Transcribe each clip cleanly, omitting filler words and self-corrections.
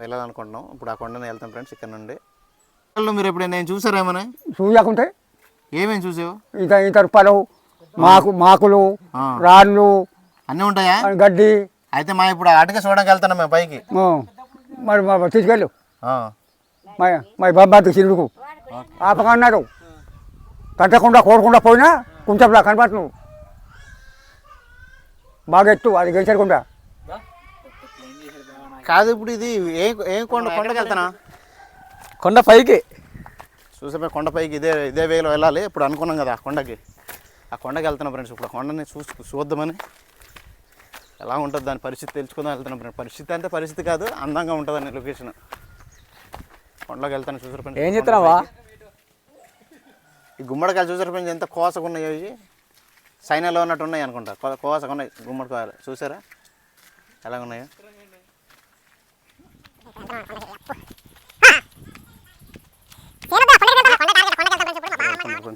వెళ్ళాలనుకుంటున్నాం. ఇప్పుడు ఆ కొండని వెళ్తాం ఫ్రెండ్స్ ఇక్కడ నుండి. మీరు ఎప్పుడైనా నేను చూసారా ఏమన్నా? చూడకుంటే ఏమేమి చూసావు? ఇంత రూపాయలు మాకులు రాళ్ళు అన్నీ ఉంటాయా? గడ్డి. అయితే మా ఇప్పుడు అటుకే చూడడానికి వెళ్తున్నాం మేము పైకి. మరి తీసుకెళ్ళు మా బాబాకి చిరుడుకు ఆపగా అన్నాడు. కట్టకుండా కోరకుండా పోయినా కొంచెం కనపడుతు బాగా ఎత్తు అది గెలిచకుండా కాదు. ఇప్పుడు ఇది ఏం కొండకి వెళ్తానా? కొండ పైకి చూసే కొండపైకి ఇదే వేలో వెళ్ళాలి. ఇప్పుడు అనుకున్నాం కదా ఆ కొండకి వెళ్తున్నాం ఫ్రెండ్స్. ఇప్పుడు ఆ కొండని చూద్దామని ఎలా ఉంటుంది దాని పరిస్థితి తెలుసుకుందాం వెళ్తున్నాం ఫ్రెండ్స్. పరిస్థితి అంటే పరిస్థితి కాదు, అందంగా ఉంటుందని లొకేషన్. కొండలోకి వెళ్తాను. చూసారు ఫ్రెండ్స్ ఏం చెప్తున్నావా? ఈ గుమ్మడికాయలు చూసారు ఫ్రెండ్స్ ఎంత కోసగా ఉన్నాయో. ఇవి చైనాలో ఉన్నట్టు ఉన్నాయి అనుకుంటా, కోసగా ఉన్నాయి గుమ్మడికాయలు. చూసారా ఎలా ఉన్నాయో?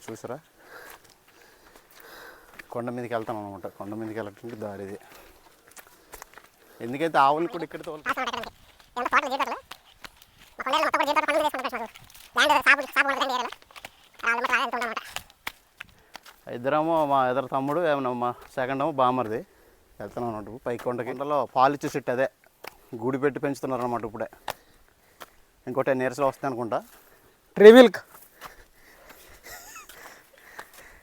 చూసారా కొండ మీదకి వెళ్తాం అనమాట. కొండ మీదకి వెళ్ళడానికి దారి ఇది. ఎందుకైతే ఆవులు కూడా ఇక్కడ ఇద్దరేమో మా ఎదురు తమ్ముడు, ఏమన్నా మా సెకండ్ ఏమో బామర్ది వెళ్తున్నాం అన్నట్టు పై కొండలో పాలు ఇచ్చే చెట్టు అదే గూడి పెట్టి పెంచుతున్నారు అన్నమాట ఇప్పుడే. ఇంకోటి నీరసలు వస్తాయి అనుకుంటా. ట్రీ మిల్క్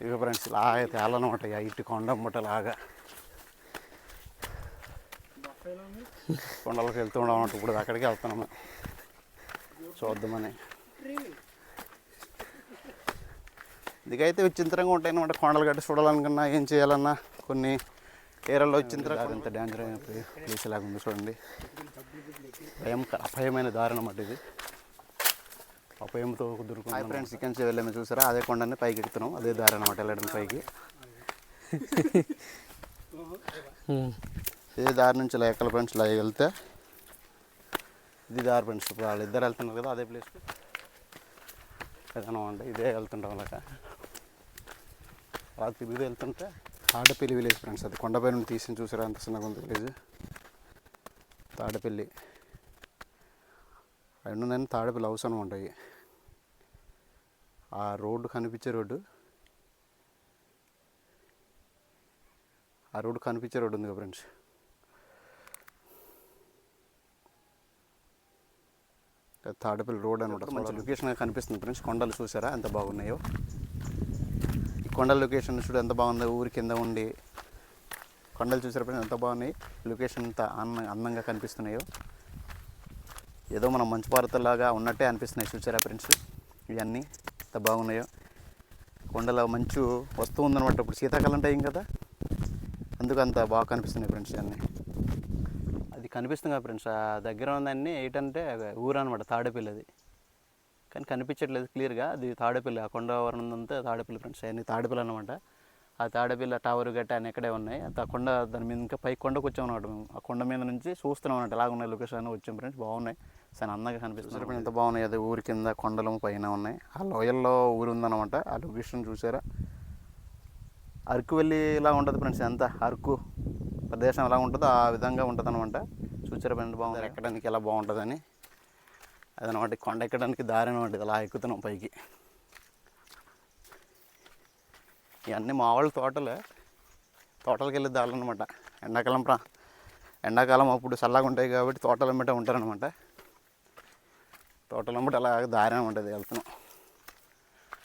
ఇక ఫ్రెండ్స్ లాగా తేలనమాట ఇటు కొండ అమ్మట లాగా కొండలకు వెళ్తూ ఉండమన్నమాట. ఇప్పుడు అక్కడికి వెళ్తున్నాము చూద్దామని. ఇదికైతే విచిత్రంగా ఉంటాయి అన్నమాట. కొండలు గట్టి చూడాలనుకున్నా ఏం చేయాలన్నా కొన్ని ఏరియాలో విచిత్రంగా ఎంత డేంజర్ అయిన ప్లేస్ లాగా ఉంది చూడండి. అపాయమైన దారి అన్నమాట ఇది. అపాయంతో కుదురుకుంది ఫ్రెండ్స్. చికెన్ వెళ్ళాము చూసారా, అదే కొండని పైకి ఎక్కుతున్నాం. అదే దారి అనమాట వెళ్ళడం పైకి. ఇదే దారి నుంచి ఎక్కల ఫ్రెండ్స్ ఇలా వెళ్తే ఇది దారి ఫ్రెండ్స్. ఇప్పుడు వాళ్ళు ఇద్దరు వెళ్తున్నారు కదా అదే ప్లేస్కి ఏదైనా ఇదే వెళ్తుంటాం అలాగా. అలా తిరిగి వెళ్తుంటే తాడపల్లి విలేజ్ ఫ్రెండ్స్. అది కొండపై నుండి తీసి చూసారా అంత చిన్నగా ఉంది విలేజ్. తాడపల్లి రెండు తాడపల్లి హౌస్ అని ఉంటాయి. ఆ రోడ్డు కనిపించే రోడ్డు ఉంది కదా ఫ్రెండ్స్. తాడపల్లి రోడ్ అనమాట. మంచి లొకేషన్ కనిపిస్తుంది ఫ్రెండ్స్. కొండలు చూసారా ఎంత బాగున్నాయో. ఈ కొండల లొకేషన్ చూడ ఎంత బాగుందో. ఊరి కింద ఉండి కొండలు చూసారా ఫ్రెండ్స్ ఎంత బాగున్నాయి. లొకేషన్ ఎంత అందంగా కనిపిస్తున్నాయో. ఏదో మనం మంచు పర్వతాలాగా ఉన్నట్టే అనిపిస్తున్నాయి చూసారా ఫ్రెండ్స్. ఇవన్నీ ఎంత బాగున్నాయో. కొండలో మంచు వస్తూ ఉందన్నమాట. ఇప్పుడు శీతాకాలం టైం కదా, అందుకు అంత బాగా కనిపిస్తున్నాయి ఫ్రెండ్స్. ఇవన్నీ అది కనిపిస్తుంది కదా ఫ్రెండ్స్. ఆ దగ్గర ఉందన్నీ ఏంటంటే ఊరు అనమాట తాడేపల్లి. అది కానీ కనిపించట్లేదు క్లియర్గా. అది తాడేపల్లి. ఆ కొండ వరణంతా తాడేపల్లి ఫ్రెండ్స్. అవన్నీ తాడేపల్లి అనమాట. ఆ తాడేపల్లి టవర్ గట్ట అని ఎక్కడే ఉన్నాయి. ఆ కొండ దాని మీద ఇంకా పై కొండకు వచ్చాం అన్నమాట. మేము ఆ కొండ మీద నుంచి చూస్తున్నాం అన్నమాట. ఎలాగ ఉన్నాయి లొకేషన్ అని వచ్చాం ఫ్రెండ్స్. బాగున్నాయి చాలా అందంగా కనిపిస్తుంది. ఎంత బాగున్నాయి. అది ఊరి కింద కొండలు పైన ఉన్నాయి. ఆ లోయల్లో ఊరు ఉందన్నమాట. ఆ లొకేషన్ చూసారా. అరకు వెళ్ళి ఇలా ఉంటుంది ఫ్రెండ్స్. ఎంత అరకు ప్రదేశం ఎలా ఉంటుందో ఆ విధంగా ఉంటుంది అనమాట. చూసారా ఫ్రెండ్స్ బాగుంది. ఎక్కడానికి ఎలా బాగుంటుందని అదనమాట. కొండ ఎక్కడానికి దారి అనమాట. ఇది అలా ఎక్కుతున్నాం పైకి. ఇవన్నీ మా వాళ్ళ తోటలకు వెళ్ళే దారులు అనమాట. ఎండాకాలం అప్పుడు చల్లగా ఉంటాయి కాబట్టి తోటలు అమ్మటే ఉంటారనమాట. తోటలు అమ్మటే అలా దారి అనమాట. అది వెళ్తున్నాం.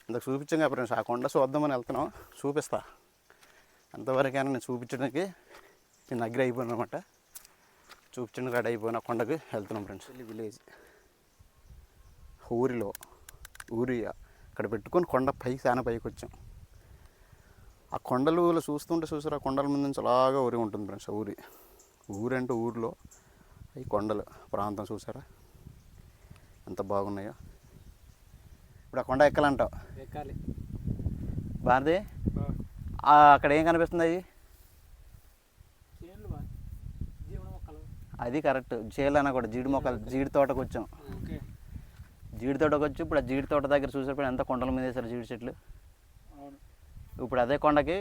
ఇంతకు చూపించాం కదా ఫ్రెండ్స్. ఆ కొండ చూద్దామని వెళ్తున్నాం. చూపిస్తా అంతవరకైనా నేను చూపించడానికి నేను దగ్గర అయిపోయాను అనమాట. చూపించడానికి రెడీ అయిపోయిన కొండకి వెళ్తున్నాం ఫ్రెండ్స్. విలేజ్ ఊరి అక్కడ పెట్టుకొని కొండ పైకి చాలా పైకి వచ్చాం. ఆ కొండలు చూస్తుంటే చూసారు. ఆ కొండల మీద నుంచి అలాగా ఊరి ఉంటుంది ఫ్రెండ్స్. ఊరంటే ఊరిలో ఈ కొండలు ప్రాంతం చూసారా ఎంత బాగున్నాయో. ఇప్పుడు ఆ కొండ ఎక్కాలంటావు? ఎక్కాలి భారతి. అక్కడ ఏం కనిపిస్తుంది? అది కరెక్ట్. చేయాలన్నా కూడా జీడి మొక్కలు. జీడి తోటకు వచ్చాం. జీడి తోటకు వచ్చి ఇప్పుడు ఆ జీడి తోట దగ్గర చూసేప్పుడు ఎంత కొండల మీద వేసారు జీడి చెట్లు. ఇప్పుడు అదే కొండకి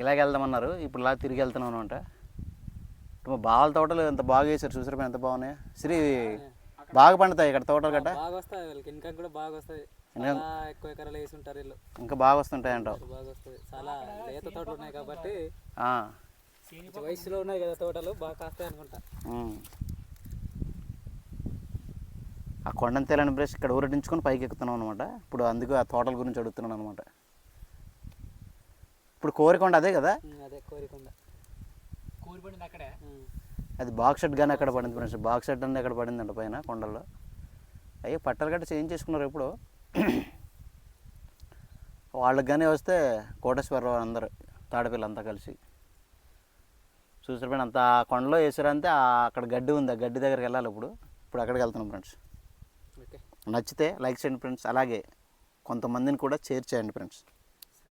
ఇలాగ వెళ్దామన్నారు. ఇప్పుడు ఇలా తిరిగి వెళ్తున్నాం అనమాట. మా బావల తోటలు ఎంత బాగా వేసారు చూసారు ఎంత బాగున్నాయి. శ్రీ బాగా పండుతాయి ఇక్కడ తోటలు గట్ట బాగా వస్తాయి వీళ్ళకి ఇన్కమ్ కూడా బాగా వస్తుంది Income- చాలా ఎక్కువ ఎకరాలు వేసి ఉంటారు వీళ్ళు ఇంకా బాగా వస్తుంటాయి అంటావు. బాగా వస్తుంది చాలా లేత తోటలు ఉన్నాయి కాబట్టి ఆ, కొంచెం వయసులో ఉన్నాయి కదా తోటలు బాగా కాస్తాయి అనుకుంటా. ఉమ్. ఆ కొండను తేలని బ్రష్ ఇక్కడ ఊరటించుకొని పైకి ఎక్కుతున్నాం అనమాట. ఇప్పుడు అందుకు ఆ తోటల గురించి అడుగుతున్నాను అనమాట. ఇప్పుడు కోరికొండ అదే కదా, అదే కోరికొండ కోరిపడింది అక్కడే. అది బాక్స్ షెడ్ కానీ అక్కడ పడింది ఫ్రెండ్స్. బాక్స్ షెడ్ అనేది ఎక్కడ పడిందంట పైన కొండల్లో. అయ్యో పట్టలు గట్ట చేంజ్ చేసుకున్నారు ఇప్పుడు. వాళ్ళకి కానీ వస్తే కోటేశ్వరరావు అందరు తాడపిల్లి అంతా కలిసి చూసారు. అంత కొండలో వేసారంటే అక్కడ గడ్డి ఉంది, ఆ గడ్డి దగ్గరికి వెళ్ళాలి. ఇప్పుడు అక్కడికి వెళ్తున్నాం ఫ్రెండ్స్. ఓకే నచ్చితే లైక్ చేయండి ఫ్రెండ్స్, అలాగే కొంతమందిని కూడా షేర్ చేయండి ఫ్రెండ్స్.